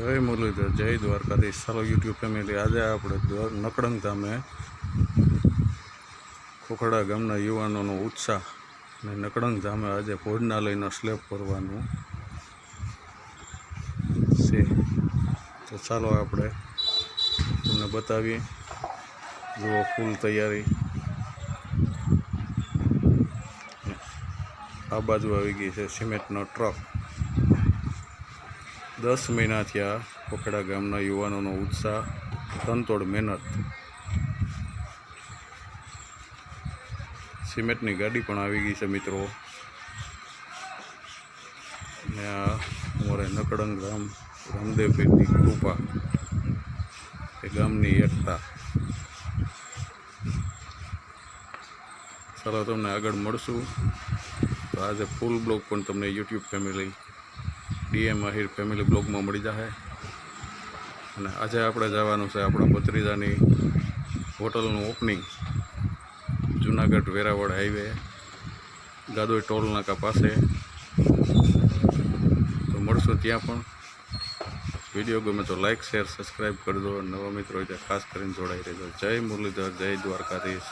જય મુરલીધર, જય દ્વારકાધીશ. ચાલો યુટ્યુબ ફેમિલી, આજે આપણે નકળંગ ધામે ખોખડા ગામના યુવાનોનો ઉત્સાહ અને નકળંગ ધામે આજે ભોજનાલયનો સ્લેબ ભરવાનું છે. તો ચાલો આપણે તમને બતાવીએ. જુઓ ફૂલ તૈયારી. આ બાજુ આવી ગઈ છે સિમેન્ટનો ટ્રક. 10 મહિનાથી આ ખોખડા ગામના યુવાનોનો ઉત્સાહ, તનતોડ મહેનત. સિમેન્ટની ગાડી પણ આવી ગઈ છે મિત્રો. ને આ અમારે નકળંગ ગામ રામદેવપીરની કૃપા, એ ગામની એકતા. ચાલો તમને આગળ મળશું. તો આજે ફૂલ બ્લોગ પણ તમને YouTube family DM Ahir family બ્લોગમાં મળી જશે. અને આજે આપણે જવાનું છે આપણા ભત્રીજાની હોટલનું opening, Junagadh Veraval highway, Gadoi toll નાકા પાસે. તો મળશું ત્યાં પણ. વિડીયો ગમે તો લાઇક, શેર, સબસ્ક્રાઈબ કરી દો. નવા મિત્રો હોય ત્યાં ખાસ કરીને જોડાઈ રહેજો. જય મુરલીધર, જય દ્વારકાધીશ.